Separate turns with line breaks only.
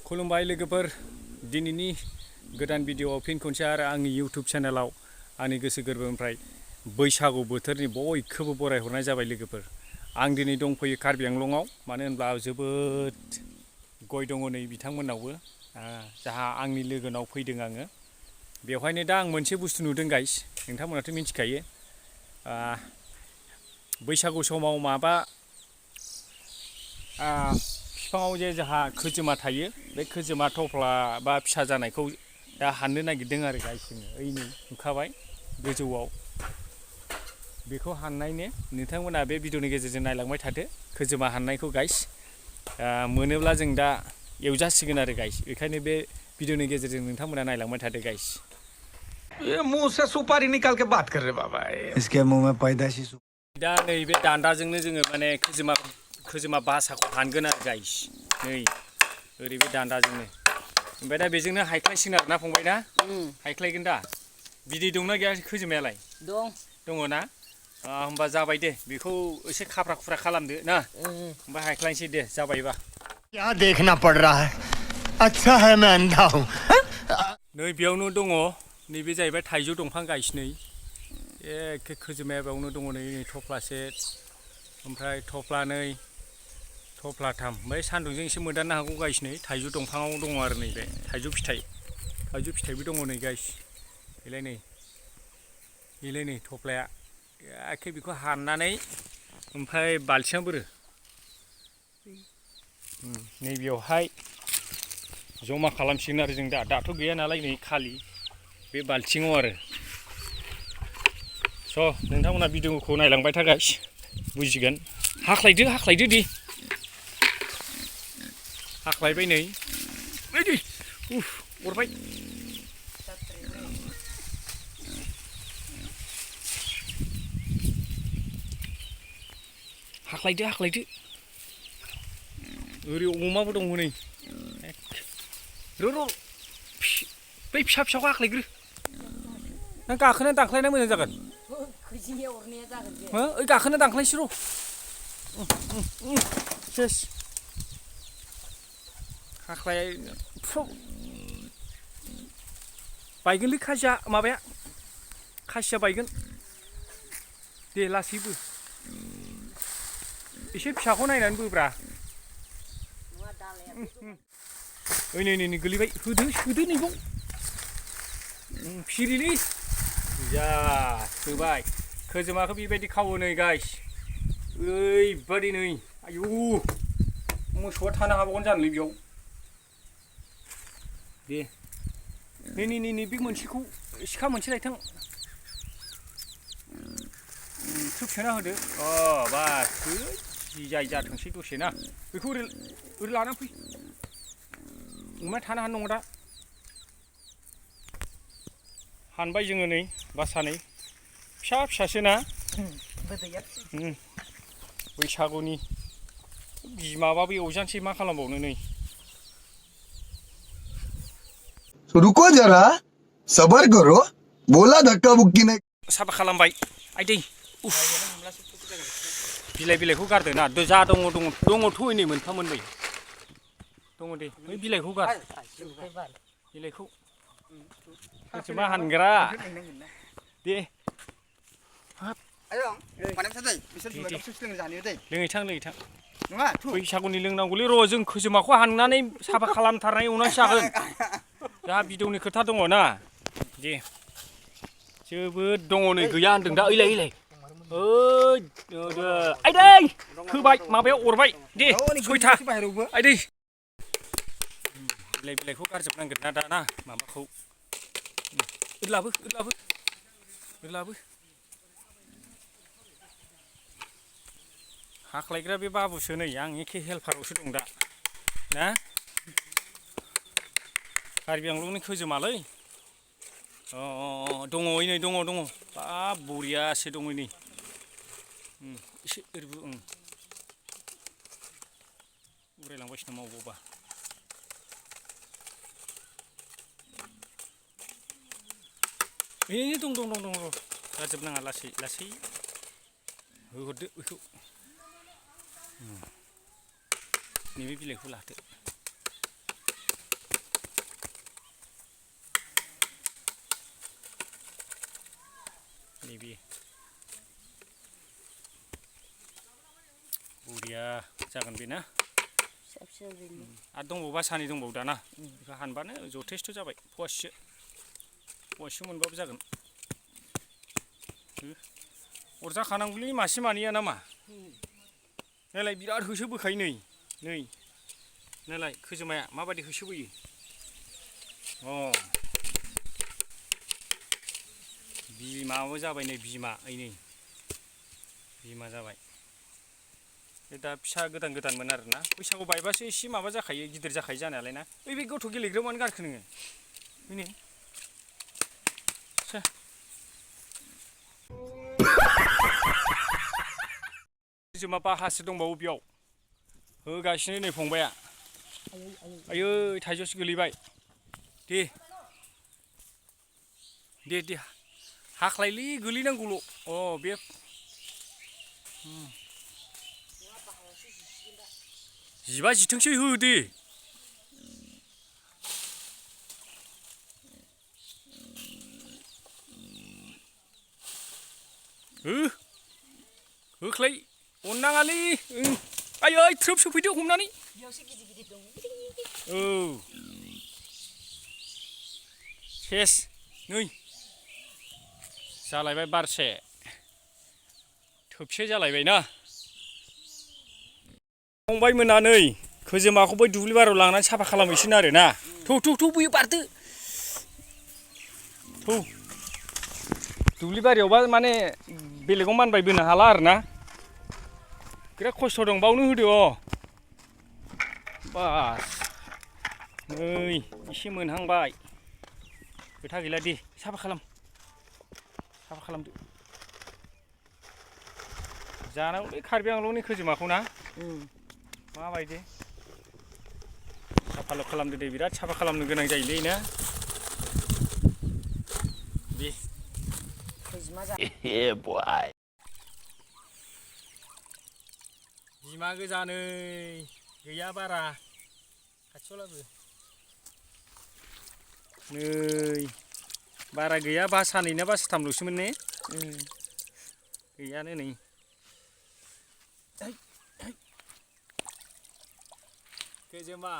खुलुमबाय लोगोफोर दिनैनि गोदान भिडिअआव फिन खनसे आरो आंनि इउट्युब चेनेलाव आंनि गोसो गोरबोनिफ्राय बैसागु बोथोरनि बयखौबो बरायहरनाय जाबाय लोगोफोर। आं दिनै दंफैयो कार्बि आंलंआव, मानो होनब्ला जोबोद गय दङ नै बिथांमोननावबो, जाहा आंनि लोगोनाव फैदों आङो। बेवहायनो दा आं मोनसे बुस्थु नुदों गाइस, नोंथांमोनाथ' मिथिखायो बैसागु समाव माबा बिफाङाव जे जोंहा खोजोमा थायो, बे खोजोमा थफ्ला बा फिसा जानायखौ दा हाननो नागिरदों आरो गाइस जोङो। ओइनै नुखाबाय गोजौआव, बेखौ हाननायनो नोंथांमोना बे भिडिअनि गेजेरजों नायलांबाय थादो खोजोमा हाननायखौ गाइस। मोनोब्ला जों दा एवजासिगोन आरो गाइस, बेखायनो बे भिडिअनि गेजेरजों नोंथांमोना नायलांबाय थादो गाइस।
ये मुंह से सुपारी निकाल के बात कर रहे बाबा, इसके मुंह में पैदाशी
दा नैबे दान्दाजोंनो जोङो माने खोजोमा बासाखौ हानगोन आरो गाइस। नै ओरै बे दान्दाजोंनो, ओमफ्राय दा बेजोंनो हायख्लायसिगोन आरो ना फंबाय ना? हायख्लायगोन दा। बिदै दंना गैया खोजोमायालाय? दङ ना? होमबा जाबाय दे, बेखौ एसे खाफ्रा खुफ्रा खालामदो ना, ओमफ्राय हायख्लायनोसै दे, जाबायबा।
क्या देखना पड़ रहा है, अच्छा है मैं अंधा हूँ।
नै बेयावनो दङ, नैबे जाहैबाय थाइजौ दंफां गाइस। नै एखे खोजोमाया बेयावनो दङ, नै थफ्लासे, ओमफ्राय थफ्लानै, थफ्लाथाम, ओमफ्राय सान्दुंजों एसे मोदाननो हागौ गाइस। नै थाइजौ दंफाङाव दङ आरो नैबे थाइजौ फिथाइबो दङ नै गाइस। बेलाय नै थफ्लाया एखे बेखौ हाननानै ओमफ्राय बाल्थिङाव बोरो, नैबेयावहाय जमा खालामसिगोन आरो जों दाथ' गैया नालाय, नै खालि बे बाल्थिङाव आरो। स' नोंथांमोना भिडिअखौ नायलांबाय था गाइस, बुजिगोन। हाख्लायदो दे, हाख्लायबाय नै अरबाय। हाख्लायदो ओरै अमाबो दङ नै, र' बै फिसाखौ हाख्लायग्रो, नों गाखोना दानख्लायना मोजां जागोन। ओइ गाखोना दानख्लायसै र'। सेस हाख्लाय बायगोनलै खासिया बायगोन दे, लासैबो एसे फिसाखौ नायनानै बोब्रा। ओइ नै गोलैबाय, सोदो नैबाव फिरिलै जा सोबाय। खोजोमाखौ बेबायदि खावो नै गाइस, ओरैबादि नै, आयु मोसौआ थानो हाबावगोन जानोलै बेयाव। दे नै बे मोनसेखौ सिखा मोनसे लायथां, थ्रोब सोना होदो। बास जाय जाथोंसै दसे ना, बेखौ ओरै लानानै फै, अमाया थानो हानाय नङा दा। हानबाय जोङो नै बासानै, फिसासो ना। बैसागुनि बिमाबाबो एवजानोसै, मा खालामबावनो। नै
रुको जरा सबर करो, बोला धक्का बुक्की नहीं।
साफा खालामबाय आइदै, बिलाइखौ गारदो ना, जा दङथ' नै मोनथाम मोननै दङ दे, बै बिलाइखौ गार, बिलाइखौ खोजोमा हानग्रा दे। लोङैथां बैसागुनि लोंनांगौलै र', जों खोजोमाखौ हाननानै साफा खालामथारनाय एवनांसो जागोन। जोंहा भिडिअनि खोथा दङ ना, दे जोबोद दङ नै, गैया होनदों दा। ओइलाय आइदै होबाय, माबायाव अरबाय दे, सयथा आइदै। बिलाइखौ गारजोबनांगोन ना दाना, माबाखौ लाबो हाख्लायग्रा बे बाबुसो नै, आं एखे हेल्पारावसो दं दा ना। कार्बि आंलंनि खोजोमालै, दङ नै, दङ बाब बरियासो दङ नै, एसे ओरैबो उरायलांबायसो नामा अबावबा। दं गारजोबनाङा, लासै होहरदो बेखौ। नैबे बिलाइखौ लादो, नैबे बरिया जागोन बे ना आरो दंबावोबा सानै दंबावो दाना बेखौ हानबानो जथेस्थ' जाबाय फवासे मोनबाबो जागोन अरजाखानांगौलै मासे मानैया नामा नायलाय बिराद होसोबोखायो नै नायलाय खोजोमाया माबायदि होसोबोयो बिमाबो जाबाय नै बिमा बिमा जाबाय दा फिसा गोदानमोन आरोना बैसागु बायबासो एसे माबा जाखायो गिदिर जाखायो जानायालाय ना ओइ बे गथ' गेलेग्रायाव मानो गारखो नोङो बेनो खोजोमा बाहासो दंबावो बेयाव होगासिनो नै फंबाया आयै थाइजौसो गोलैबाय दे हाख्लायलै गोलैनांगौल' बे जिबा जिथोंसो हो दे होख्लाय अननाङालै आयै थ्रोब सोफैदो हमनानै सेस नै जालायबाय बारसे थोबसे जालायबाय ना फंबाय मोना नै खोजोमाखौ बै दुब्लि बारियाव लांनानै साफा खालामहैसिगोन आरो ना थौ बैयो बारदो थौ दुब्लि बारियावबा माने बेलेगाव मानबायबोनो हाला आरो ना बिराद खस्थ' दं बावनो होदो बास नै एसे मोनहांबाय खोथा गैला दे साफा खालामदो जानांगौलै कार्बि आंलंनि खोजोमाखौ ना माबायदि साफाल' खालामदो दे बिराद साफा खालामनो गोनां जायोलै ना दे बिमा गोजा नै गैया बारा खाथियाव लाबो नै बारा गैया बासानै ना बासाथामल'सोमोन ने गैयानो नै खोजोमा